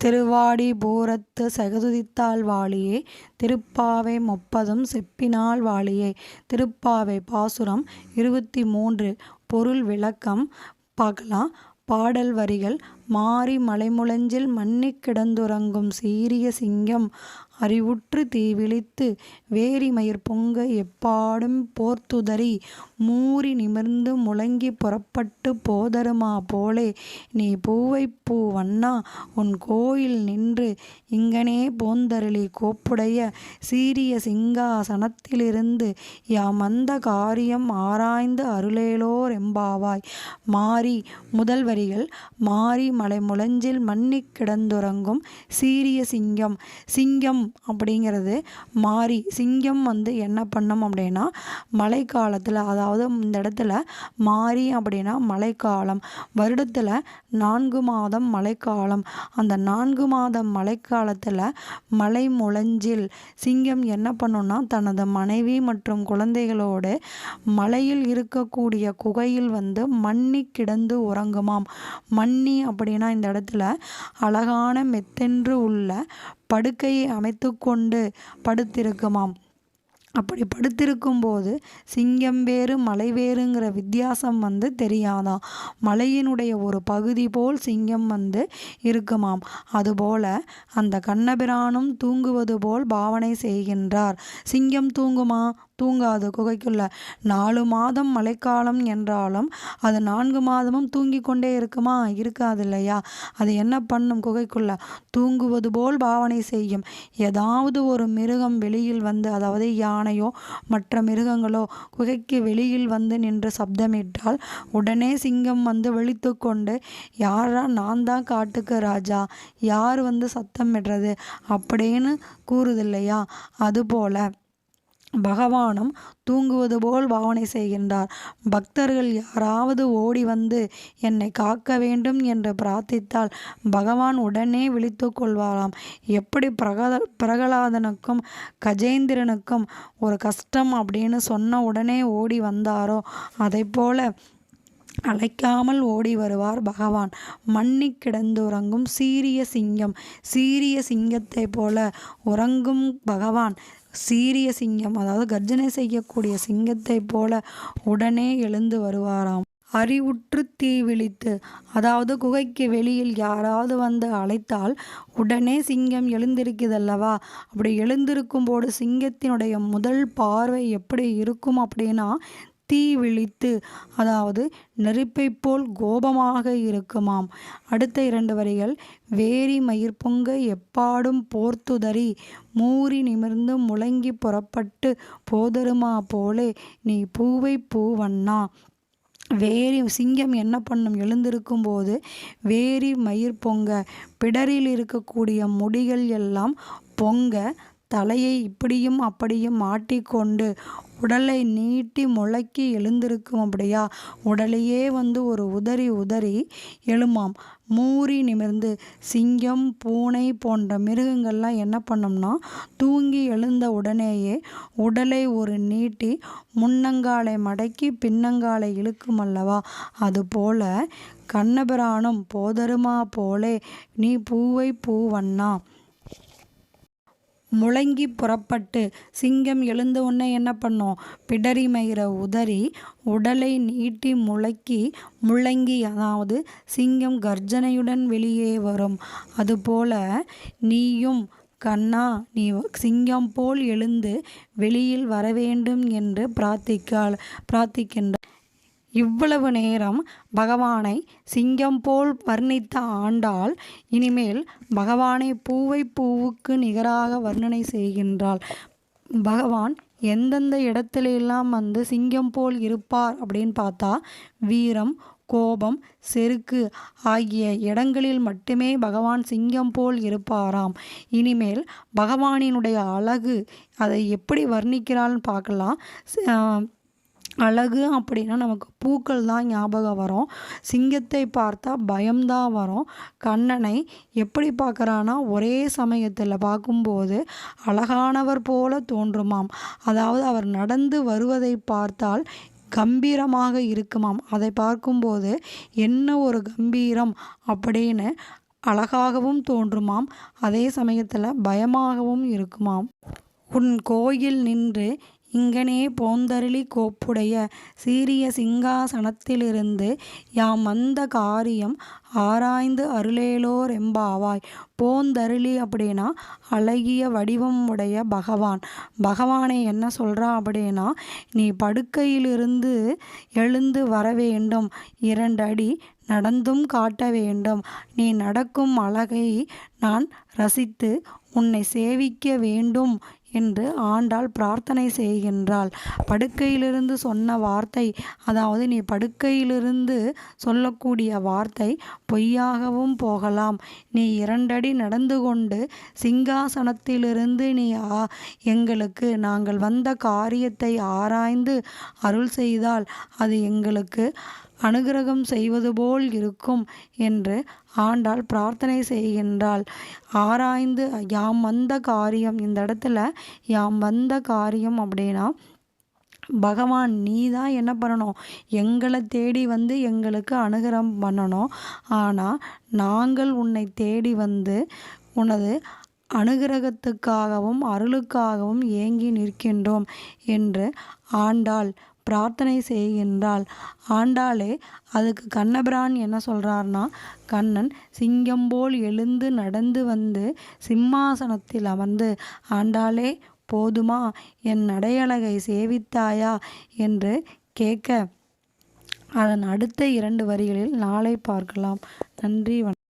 திருவாடி பூரத்து சகதுதித்தாள் வாழியே திருப்பாவை 30 செப்பினாள் வாழியே. திருப்பாவை பாசுரம் 23. பொருள் விளக்கம் பார்க்கலாம். பாடல் வரிகள். மாரி மலைமுழஞ்சில் மன்னிக் கிடந்துறங்கும் சீரிய சிங்கம் அறிவுற்று தீவிழித்து வேரி மயிர் பொங்க எப்பாடும் போர்த்துதறி மூரி நிமிர்ந்து முழங்கி புறப்பட்டு போதருமா போலே நீ பூவைப் பூ வண்ணா உன் கோயில் நின்று இங்கனே போந்தருளி கோப்புடைய சீரிய சிங்காசனத்திலிருந்து யாமந்த காரியம் ஆராய்ந்து அருளேலோர் எம்பாவாய். மாரி முதல் வரிகள். மாரி மலைமுழஞ்சில் மன்னிக் கிடந்துறங்கும் சீரிய சிங்கம். சிங்கம் அப்படிங்கிறது மாரி. சிங்கம் என்ன பண்ணும் அப்படின்னா மழைக்காலத்தில், அதாவது இந்த இடத்துல மாரி அப்படின்னா மழைக்காலம். வருடத்தில் 4 மாதம் மழைக்காலம். அந்த 4 மாதம் மழைக்காலத்தில் மலை முழஞ்சில் சிங்கம் என்ன பண்ணுன்னா தனது மனைவி மற்றும் குழந்தைகளோடு மலையில் இருக்கக்கூடிய குகையில் மன்னி கிடந்து உறங்குமாம். மன்னி அப்படின்னா இந்த இடத்துல அழகான மெத்தென்று உள்ள படுக்கையை அமைத்து கொண்டு படுத்திருக்குமாம். அப்படி படுத்திருக்கும் போது சிங்கம் வேறு மலை வேறுங்கிற வித்தியாசம் தெரியாதாம். மலையினுடைய ஒரு பகுதி போல் சிங்கம் இருக்குமாம். அதுபோல அந்த கண்ணபிரானும் தூங்குவது போல் பாவனை செய்கின்றார். சிங்கம் தூங்குமா? தூங்காது. குகைக்குள்ள 4 மாதம் மழைக்காலம் என்றாலும் அது 4 மாதமும் தூங்கி கொண்டே இருக்குமா? இருக்காது இல்லையா? அது என்ன பண்ணும்? குகைக்குள்ள தூங்குவது போல் பாவனை செய்யும். ஏதாவது ஒரு மிருகம் வெளியில் அதாவது யானையோ மற்ற மிருகங்களோ குகைக்கு வெளியில் நின்று சப்தமிட்டால் உடனே சிங்கம் விழித்து கொண்டு யாரா, நான் தான் காட்டுக்கு ராஜா, யார் சத்தம் இடுறது அப்படின்னு கூறுதில்லையா? அதுபோல பகவானும் தூங்குவது போல் பாவனை செய்கின்றார். பக்தர்கள் யாராவது ஓடி என்னை காக்க வேண்டும் என்று பிரார்த்தித்தால் பகவான் உடனே விழித்து கொள்வாராம். எப்படி பிரகலாதனுக்கும் கஜேந்திரனுக்கும் ஒரு கஷ்டம் அப்படின்னு சொன்ன உடனே ஓடி வந்தாரோ அதை போல அழைக்காமல் ஓடி வருவார் பகவான். மன்னி கிடந்து உறங்கும் சீரிய சிங்கம். சீரிய சிங்கத்தை போல உறங்கும் பகவான். சீரிய சிங்கம் அதாவது கர்ஜனை செய்யக்கூடிய சிங்கத்தை போல உடனே எழுந்து வருவாராம். அறிவுற்று தீ விழித்து, அதாவது குகைக்கு வெளியில் யாராவது அழைத்தால் உடனே சிங்கம் எழுந்திருக்குதல்லவா? அப்படி எழுந்திருக்கும் போது சிங்கத்தினுடைய முதல் பார்வை எப்படி இருக்கும் அப்படின்னா தீ விழித்து, அதாவது நெருப்பை போல் கோபமாக இருக்குமாம். அடுத்த 2 வரிகள். வேரி மயிர் பொங்க எப்பாடும் போர்த்துதறி மூரி நிமிர்ந்து முழங்கி புறப்பட்டு போதருமா போலே நீ பூவைப் பூ வண்ணா. வேரி சிங்கம் என்ன பண்ணும்? எழுந்திருக்கும் போது வேரி மயிர் பொங்க, பிடரில் இருக்கக்கூடிய முடிகள் எல்லாம் பொங்க தலையை இப்படியும் அப்படியும் மாட்டிக்கொண்டு உடலை நீட்டி முழக்கி எழுந்திருக்கும். அப்படியா உடலையே ஒரு உதறி எழுமாம். மூரி நிமிர்ந்து, சிங்கம் பூனை போன்ற மிருகங்கள்லாம் என்ன பண்ணும்னா தூங்கி எழுந்த உடனேயே உடலை ஒரு நீட்டி முன்னங்காலை மடக்கி பின்னங்காலை இழுக்கும் அல்லவா? அதுபோல கண்ணபிரானும் போதருமா போலே நீ பூவை பூ வண்ணா. முழங்கி புறப்பட்டு, சிங்கம் எழுந்த உடனே என்ன பண்ணும்? பிடரி மயிரை உதறி உடலை நீட்டி முழங்கி, அதாவது சிங்கம் கர்ஜனையுடன் வெளியே வரும். அதுபோல நீயும் கண்ணா, நீ சிங்கம் போல் எழுந்து வெளியில் வரவேண்டும் என்று பிரார்த்திக்கின்றார். இவ்வளவு நேரம் பகவானை சிங்கம் போல் வர்ணித்த ஆண்டாள் இனிமேல் பகவானை பூவை பூவுக்கு நிகராக வர்ணனை செய்கின்றாள். பகவான் எந்தெந்த இடத்துல எல்லாம் சிங்கம் போல் இருப்பார் அப்படின்னு பார்த்தா வீரம், கோபம், செருக்கு ஆகிய இடங்களில் மட்டுமே பகவான் சிங்கம் போல் இருப்பாராம். இனிமேல் பகவானினுடைய அழகு அதை எப்படி வர்ணிக்கிறாள்னு பார்க்கலாம். அழகு அப்படின்னா நமக்கு பூக்கள் தான் ஞாபகம் வரும். சிங்கத்தை பார்த்தா பயம்தான் வரும். கண்ணனை எப்படி பார்க்குறான்னா ஒரே சமயத்தில் பார்க்கும்போது அழகானவர் போல தோன்றுமாம். அதாவது அவர் நடந்து வருவதை பார்த்தால் கம்பீரமாக இருக்குமாம். அதை பார்க்கும்போது என்ன ஒரு கம்பீரம் அப்படின்னு அழகாகவும் தோன்றுமாம், அதே சமயத்தில் பயமாகவும் இருக்குமாம். உன் கோயில் நின்று இங்கனே போந்தருளி கோப்புடைய சீரிய சிங்காசனத்திலிருந்து யாம் வந்த காரியம் ஆராய்ந்து அருளேலோரெம்பாவாய். போந்தருளி அப்படின்னா அழகிய வடிவம் உடைய பகவான். பகவானை என்ன சொல்கிறா அப்படின்னா, நீ படுக்கையிலிருந்து எழுந்து வர வேண்டும், 2 அடி நடந்தும் காட்ட வேண்டும். நீ நடக்கும் அழகை நான் ரசித்து உன்னை சேவிக்க வேண்டும் என்று ஆண்டாள் பிரார்த்தனை செய்கின்றாள். படுக்கையிலிருந்து சொன்ன வார்த்தை, அதாவது நீ படுக்கையிலிருந்து சொல்லக்கூடிய வார்த்தை பொய்யாகவும் போகலாம். நீ 2 அடி நடந்து கொண்டு சிங்காசனத்திலிருந்து நீ எங்களுக்கு நாங்கள் வந்த காரியத்தை ஆராய்ந்து அருள் செய்தால் அது எங்களுக்கு அனுகிரகம் செய்வது போல் இருக்கும் என்று ஆண்டாள் பிரார்த்தனை செய்கின்றாள். ஆராய்ந்து யாம் வந்த காரியம், இந்த இடத்துல யாம் வந்த காரியம் அப்படின்னா பகவான் நீ தான் என்ன பண்ணணும், எங்களை தேடி வந்து எங்களுக்கு அனுகிரகம் பண்ணணும். ஆனால் நாங்கள் உன்னை தேடி வந்து உனது அனுகிரகத்துக்காகவும் அருளுக்காகவும் ஏங்கி நிற்கின்றோம் என்று ஆண்டாள் பிரார்த்தனை செய்கின்றாள். ஆண்டாளே அதுக்கு கண்ணபிரான் என்ன சொல்கிறார்னா, கண்ணன் சிங்கம் போல் எழுந்து நடந்து வந்து சிம்மாசனத்தில் அமர்ந்து, ஆண்டாளே போதுமா, என் நடையழகை சேவித்தாயா என்று கேட்க, அதன் அடுத்த 2 வரிகளில் நாளை பார்க்கலாம். நன்றி.